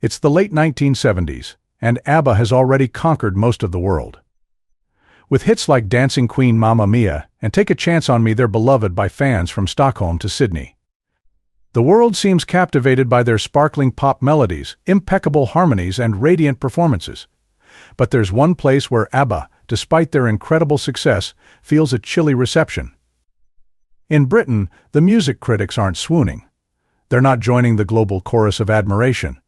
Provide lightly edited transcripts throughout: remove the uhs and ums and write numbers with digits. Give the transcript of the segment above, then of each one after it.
It's the late 1970s, and ABBA has already conquered most of the world. With hits like Dancing Queen, Mamma Mia, and Take a Chance on Me, they're beloved by fans from Stockholm to Sydney. The world seems captivated by their sparkling pop melodies, impeccable harmonies, and radiant performances. But there's one place where ABBA, despite their incredible success, feels a chilly reception. In Britain, the music critics aren't swooning. They're not joining the global chorus of admiration.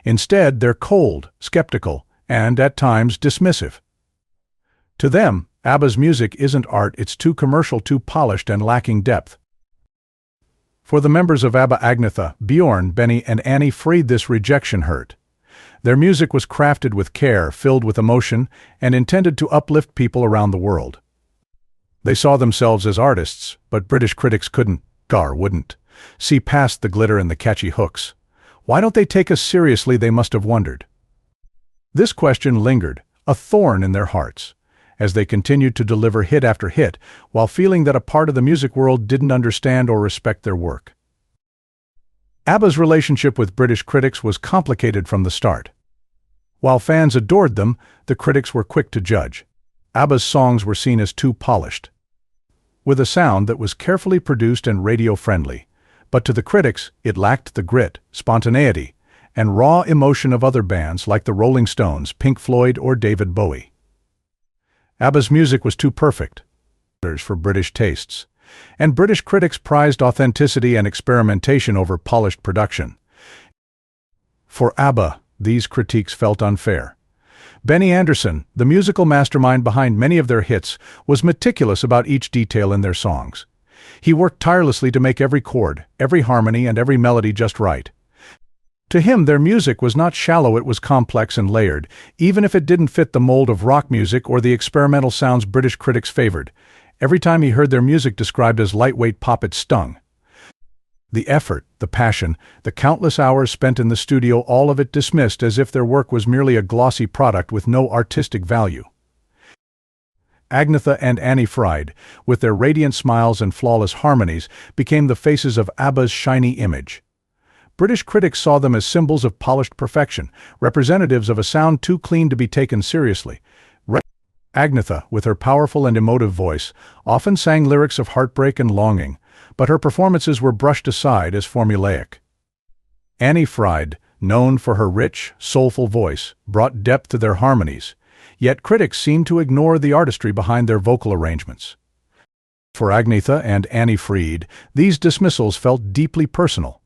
Instead, they're cold, skeptical, and, at times, dismissive. To them, ABBA's music isn't art, it's too commercial, too polished, and lacking depth. For the members of ABBA, Agnetha, Bjorn, Benny, and Annie Fried, this rejection hurt. Their music was crafted with care, filled with emotion, and intended to uplift people around the world. They saw themselves as artists, but British critics wouldn't see past the glitter and the catchy hooks. Why don't they take us seriously, they must have wondered. This question lingered, a thorn in their hearts, as they continued to deliver hit after hit, while feeling that a part of the music world didn't understand or respect their work. ABBA's relationship with British critics was complicated from the start. While fans adored them, the critics were quick to judge. ABBA's songs were seen as too polished, with a sound that was carefully produced and radio-friendly. But to the critics, it lacked the grit, spontaneity, and raw emotion of other bands like the Rolling Stones, Pink Floyd, or David Bowie. ABBA's music was too perfect for British tastes, and British critics prized authenticity and experimentation over polished production. For ABBA, these critiques felt unfair. Benny Andersson, the musical mastermind behind many of their hits, was meticulous about each detail in their songs. He worked tirelessly to make every chord, every harmony, and every melody just right. To him, their music was not shallow, it was complex and layered, even if it didn't fit the mold of rock music or the experimental sounds British critics favored. Every time he heard their music described as lightweight pop, it stung. The effort, the passion, the countless hours spent in the studio, all of it dismissed as if their work was merely a glossy product with no artistic value. Agnetha and Annie Fried, with their radiant smiles and flawless harmonies, became the faces of ABBA's shiny image. British critics saw them as symbols of polished perfection, representatives of a sound too clean to be taken seriously. Agnetha, with her powerful and emotive voice, often sang lyrics of heartbreak and longing, but her performances were brushed aside as formulaic. Annie Fried, known for her rich, soulful voice, brought depth to their harmonies, yet critics seemed to ignore the artistry behind their vocal arrangements. For Agnetha and Annie Fried, these dismissals felt deeply personal.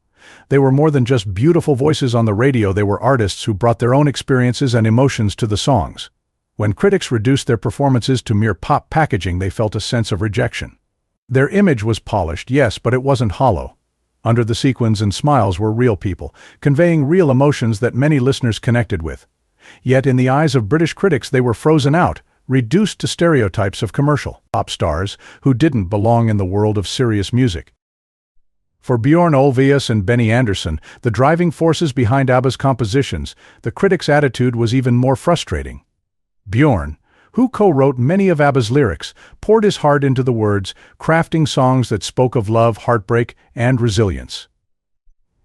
They were more than just beautiful voices on the radio, they were artists who brought their own experiences and emotions to the songs. When critics reduced their performances to mere pop packaging, they felt a sense of rejection. Their image was polished, yes, but it wasn't hollow. Under the sequins and smiles were real people, conveying real emotions that many listeners connected with. Yet in the eyes of British critics they were frozen out, reduced to stereotypes of commercial pop stars who didn't belong in the world of serious music. For Bjorn Ulvaeus and Benny Andersson, the driving forces behind ABBA's compositions, the critics' attitude was even more frustrating. Bjorn, who co-wrote many of ABBA's lyrics, poured his heart into the words, crafting songs that spoke of love, heartbreak, and resilience.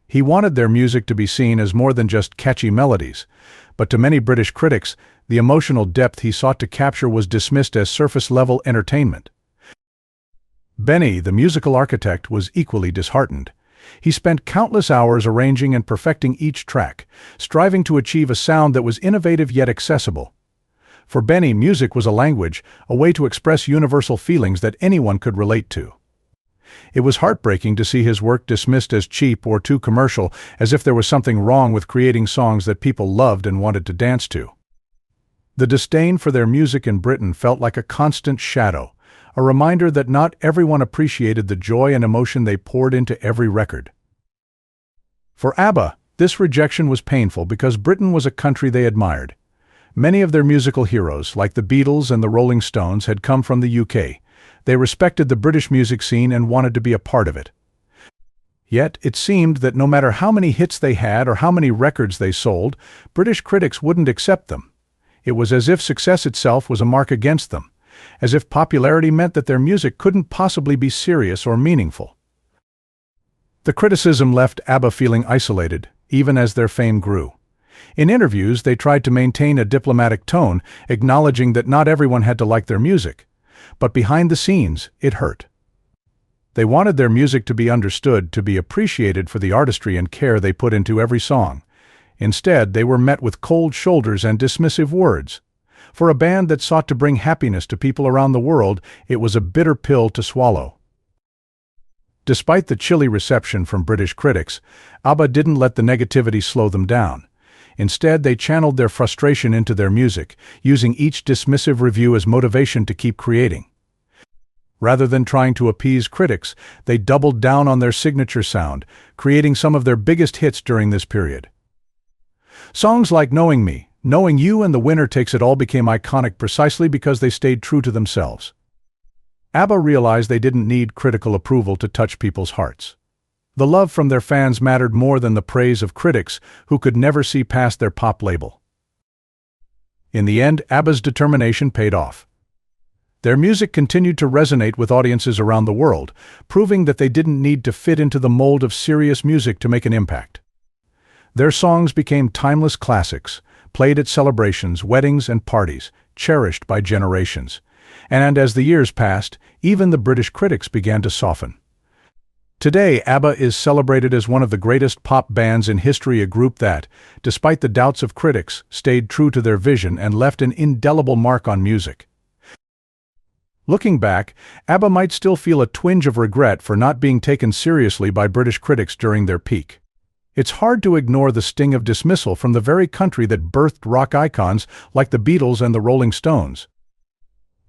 He wanted their music to be seen as more than just catchy melodies, but to many British critics, the emotional depth he sought to capture was dismissed as surface-level entertainment. Benny, the musical architect, was equally disheartened. He spent countless hours arranging and perfecting each track, striving to achieve a sound that was innovative yet accessible. For Benny, music was a language, a way to express universal feelings that anyone could relate to. It was heartbreaking to see his work dismissed as cheap or too commercial, as if there was something wrong with creating songs that people loved and wanted to dance to. The disdain for their music in Britain felt like a constant shadow, a reminder that not everyone appreciated the joy and emotion they poured into every record. For ABBA, this rejection was painful because Britain was a country they admired. Many of their musical heroes, like the Beatles and the Rolling Stones, had come from the UK. They respected the British music scene and wanted to be a part of it. Yet, it seemed that no matter how many hits they had or how many records they sold, British critics wouldn't accept them. It was as if success itself was a mark against them, as if popularity meant that their music couldn't possibly be serious or meaningful. The criticism left ABBA feeling isolated, even as their fame grew. In interviews, they tried to maintain a diplomatic tone, acknowledging that not everyone had to like their music. But behind the scenes, it hurt. They wanted their music to be understood, to be appreciated for the artistry and care they put into every song. Instead, they were met with cold shoulders and dismissive words. For a band that sought to bring happiness to people around the world, it was a bitter pill to swallow. Despite the chilly reception from British critics, ABBA didn't let the negativity slow them down. Instead, they channeled their frustration into their music, using each dismissive review as motivation to keep creating. Rather than trying to appease critics, they doubled down on their signature sound, creating some of their biggest hits during this period. Songs like Knowing Me, Knowing You and The Winner Takes It All became iconic precisely because they stayed true to themselves. ABBA realized they didn't need critical approval to touch people's hearts. The love from their fans mattered more than the praise of critics who could never see past their pop label. In the end, ABBA's determination paid off. Their music continued to resonate with audiences around the world, proving that they didn't need to fit into the mold of serious music to make an impact. Their songs became timeless classics, played at celebrations, weddings, and parties, cherished by generations. And as the years passed, even the British critics began to soften. Today, ABBA is celebrated as one of the greatest pop bands in history, a group that, despite the doubts of critics, stayed true to their vision and left an indelible mark on music. Looking back, ABBA might still feel a twinge of regret for not being taken seriously by British critics during their peak. It's hard to ignore the sting of dismissal from the very country that birthed rock icons like the Beatles and the Rolling Stones.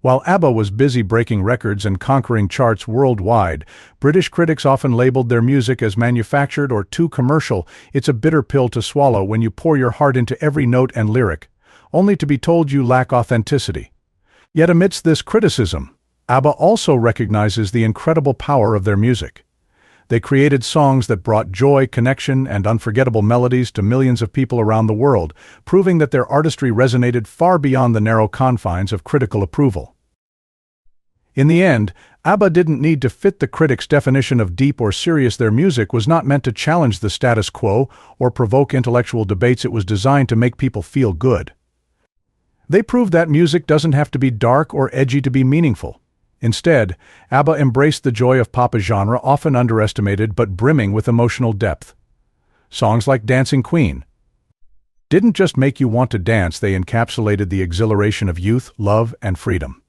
While ABBA was busy breaking records and conquering charts worldwide, British critics often labeled their music as manufactured or too commercial. It's a bitter pill to swallow when you pour your heart into every note and lyric, only to be told you lack authenticity. Yet amidst this criticism, ABBA also recognizes the incredible power of their music. They created songs that brought joy, connection, and unforgettable melodies to millions of people around the world, proving that their artistry resonated far beyond the narrow confines of critical approval. In the end, ABBA didn't need to fit the critics' definition of deep or serious. Their music was not meant to challenge the status quo or provoke intellectual debates. It was designed to make people feel good. They proved that music doesn't have to be dark or edgy to be meaningful. Instead, ABBA embraced the joy of pop, a genre often underestimated but brimming with emotional depth. Songs like Dancing Queen didn't just make you want to dance, they encapsulated the exhilaration of youth, love, and freedom.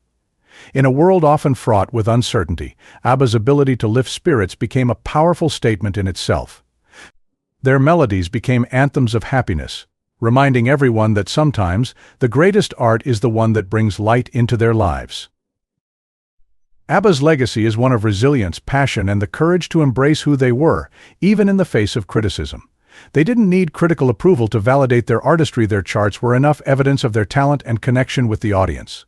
In a world often fraught with uncertainty, ABBA's ability to lift spirits became a powerful statement in itself. Their melodies became anthems of happiness, reminding everyone that sometimes the greatest art is the one that brings light into their lives. ABBA's legacy is one of resilience, passion, and the courage to embrace who they were, even in the face of criticism. They didn't need critical approval to validate their artistry. Their charts were enough evidence of their talent and connection with the audience.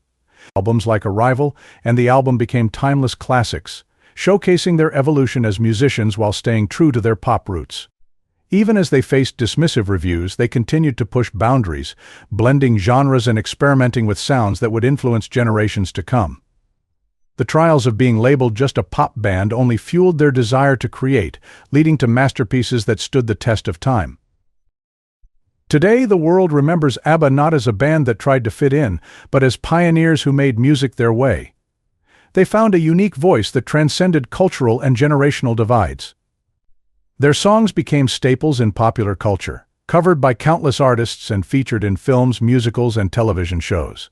Albums like Arrival and The Album became timeless classics, showcasing their evolution as musicians while staying true to their pop roots. Even as they faced dismissive reviews, they continued to push boundaries, blending genres and experimenting with sounds that would influence generations to come. The trials of being labeled just a pop band only fueled their desire to create, leading to masterpieces that stood the test of time. Today, the world remembers ABBA not as a band that tried to fit in, but as pioneers who made music their way. They found a unique voice that transcended cultural and generational divides. Their songs became staples in popular culture, covered by countless artists and featured in films, musicals, and television shows.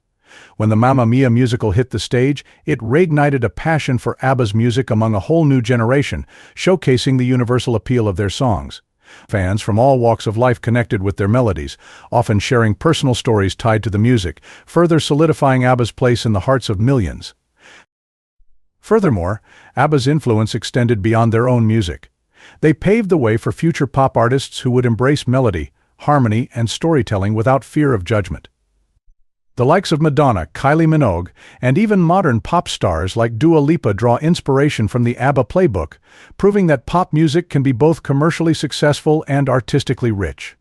When the Mamma Mia musical hit the stage, it reignited a passion for ABBA's music among a whole new generation, showcasing the universal appeal of their songs. Fans from all walks of life connected with their melodies, often sharing personal stories tied to the music, further solidifying ABBA's place in the hearts of millions. Furthermore, ABBA's influence extended beyond their own music. They paved the way for future pop artists who would embrace melody, harmony, and storytelling without fear of judgment. The likes of Madonna, Kylie Minogue, and even modern pop stars like Dua Lipa draw inspiration from the ABBA playbook, proving that pop music can be both commercially successful and artistically rich.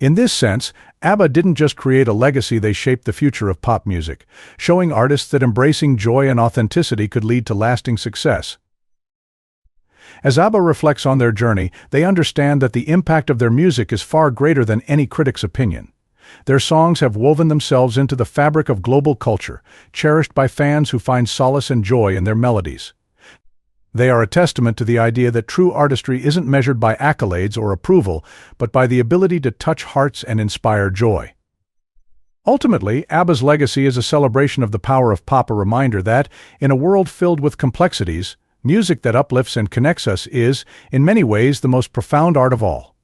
In this sense, ABBA didn't just create a legacy, they shaped the future of pop music, showing artists that embracing joy and authenticity could lead to lasting success. As ABBA reflects on their journey, they understand that the impact of their music is far greater than any critic's opinion. Their songs have woven themselves into the fabric of global culture, cherished by fans who find solace and joy in their melodies. They are a testament to the idea that true artistry isn't measured by accolades or approval, but by the ability to touch hearts and inspire joy. Ultimately, ABBA's legacy is a celebration of the power of pop, a reminder that, in a world filled with complexities, music that uplifts and connects us is, in many ways, the most profound art of all.